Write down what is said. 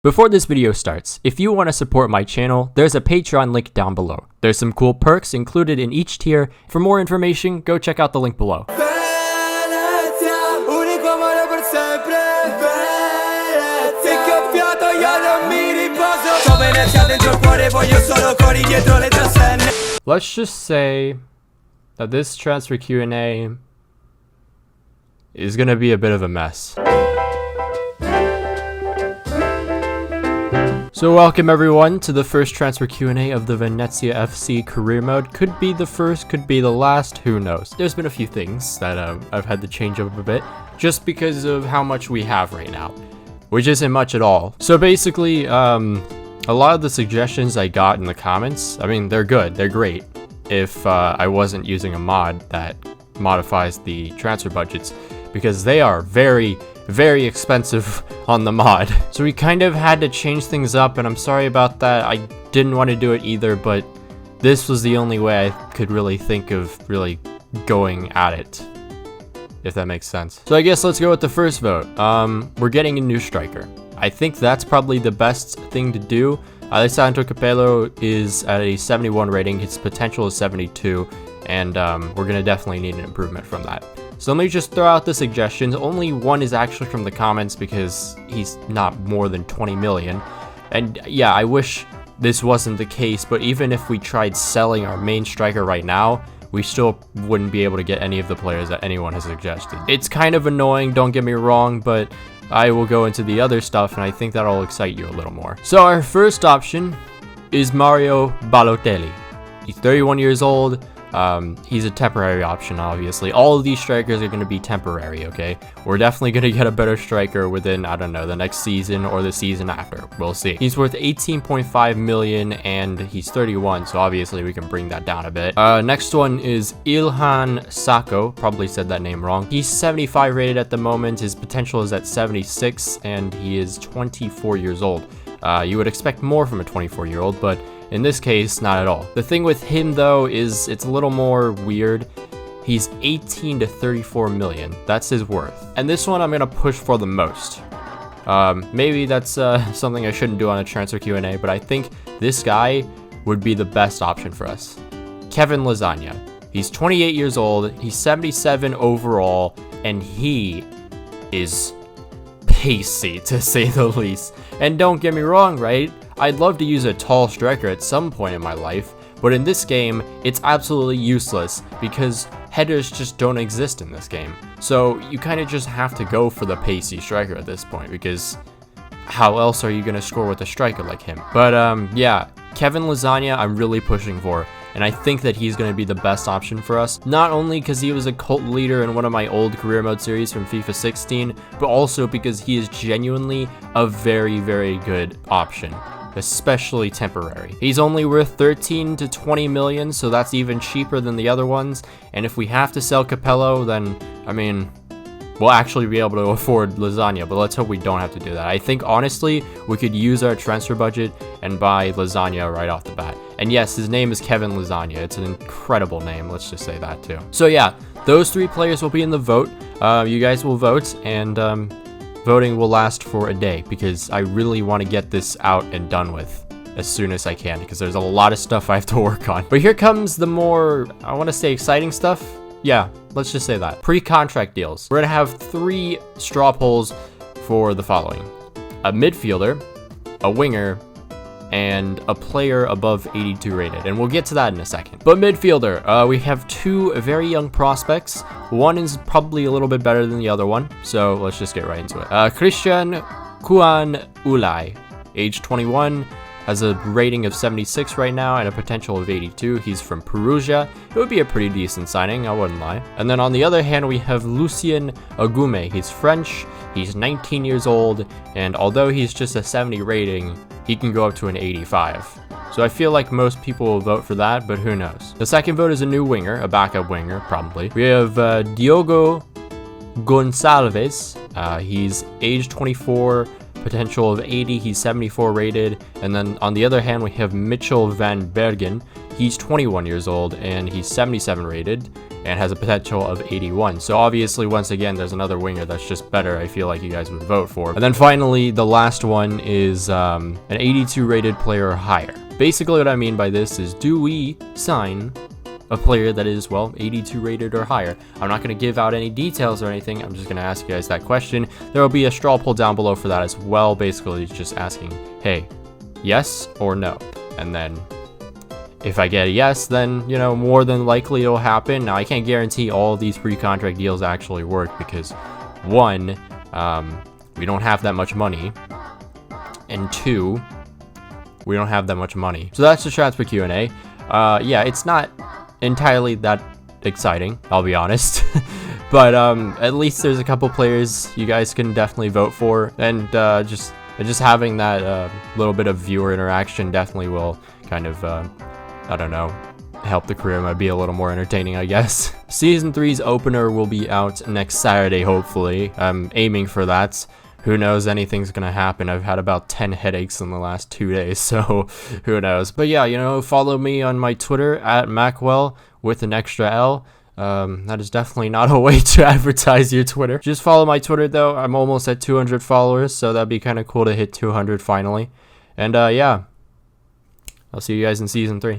Before this video starts, if you want to support my channel, there's a Patreon link down below. There's some cool perks included in each tier. For more information, go check out the link below. Let's just say that this transfer Q&A is gonna be a bit of a mess. So welcome everyone to the first transfer Q&A of the Venezia FC career mode. Could be the first, could be the last, who knows. There's been a few things that I've had to change up a bit just because of how much we have right now, which isn't much at all. So basically, a lot of the suggestions I got in the comments, I mean, they're good, they're great. If I wasn't using a mod that modifies the transfer budgets, because they are very expensive on the mod. So we kind of had to change things up, and I'm sorry about that. I didn't want to do it either, but this was the only way I could really think of really going at it, if that makes sense. So I guess let's go with the first vote. We're getting a new striker. I think that's probably the best thing to do. Alessandro Capello is at a 71 rating, his potential is 72, and we're gonna definitely need an improvement from that. So let me just throw out the suggestions. Only one is actually from the comments because he's not more than 20 million. And yeah, I wish this wasn't the case, but even if we tried selling our main striker right now, we still wouldn't be able to get any of the players that anyone has suggested. It's kind of annoying, don't get me wrong, but I will go into the other stuff and I think that'll excite you a little more. So our first option is Mario Balotelli. He's 31 years old. He's a temporary option, obviously. All of these strikers are going to be temporary, okay? We're definitely going to get a better striker within, I don't know, the next season or the season after. We'll see. He's worth 18.5 million and he's 31, so obviously we can bring that down a bit. Next one is SACKO. Probably said that name wrong. He's 75 rated at the moment. His potential is at 76 and he is 24 years old. You would expect more from a 24-year-old, but in this case, not at all. The thing with him though is it's a little more weird. He's 18 to 34 million. That's his worth. And this one I'm gonna push for the most. Maybe that's something I shouldn't do on a transfer Q&A, but I think this guy would be the best option for us. Kevin Lasagna. He's 28 years old. He's 77 overall, and he is pacey to say the least. And don't get me wrong, right? I'd love to use a tall striker at some point in my life, but in this game, it's absolutely useless because headers just don't exist in this game. So you kind of just have to go for the pacey striker at this point because how else are you going to score with a striker like him? But yeah, Kevin Lasagna I'm really pushing for, and I think that he's going to be the best option for us. Not only because he was a cult leader in one of my old career mode series from FIFA 16, but also because he is genuinely a very good option, especially temporary. He's only worth 13 to 20 million, so that's even cheaper than the other ones. And if we have to sell Capello, then, I mean, we'll actually be able to afford Lasagna, but let's hope we don't have to do that. I think, honestly, we could use our transfer budget and buy Lasagna right off the bat. And yes, his name is Kevin Lasagna. It's an incredible name, let's just say that too. So yeah, those three players will be in the vote. You guys will vote, and voting will last for a day because I really want to get this out and done with as soon as I can because there's a lot of stuff I have to work on. But here comes the more, I want to say, exciting stuff. Yeah, let's just say that. Pre-contract deals. We're going to have 3 straw polls for the following: a midfielder, a winger, and a player above 82 rated, and we'll get to that in a second. But midfielder, we have 2 very young prospects. One is probably a little bit better than the other one, so let's just get right into it. Christian OULAI, age 21, has a rating of 76 right now and a potential of 82. He's from Perugia. It would be a pretty decent signing, I wouldn't lie. And then on the other hand, we have LUCIEN AGOUME. He's French, he's 19 years old, and although he's just a 70 rating, he can go up to an 85. So I feel like most people will vote for that, but who knows. The second vote is a new winger, a backup winger, probably. We have DIOGO GONCALVES. He's age 24, potential of 80, he's 74 rated. And then on the other hand, we have Mitchell van Bergen. He's 21 years old and he's 77 rated and has a potential of 81. So obviously, once again, there's another winger that's just better. I feel like you guys would vote for. And then finally, the last one is an 82 rated player or higher. Basically, what I mean by this is, do we sign a player that is, well, 82 rated or higher? I'm not going to give out any details or anything. I'm just going to ask you guys that question. There will be a straw poll down below for that as well. Basically, it's just asking, hey, yes or no? And then if I get a yes, then, you know, more than likely it'll happen. Now, I can't guarantee all of these pre-contract deals actually work because, one, we don't have that much money, and two, we don't have that much money. So that's the transfer Q&A. Yeah, it's not entirely that exciting, I'll be honest. But at least there's a couple players you guys can definitely vote for, and just having that little bit of viewer interaction definitely will kind of I don't know, help the career mode be a little more entertaining, I guess. Season 3's opener will be out next Saturday, hopefully. I'm aiming for that. Who knows, anything's gonna happen. I've had about 10 headaches in the last 2 days, so who knows. But yeah, you know, follow me on my Twitter at Maqwell with an extra L. That is definitely not a way to advertise your Twitter. Just follow my Twitter though. I'm almost at 200 followers, so that'd be kind of cool to hit 200 finally. And yeah, I'll see you guys in Season 3.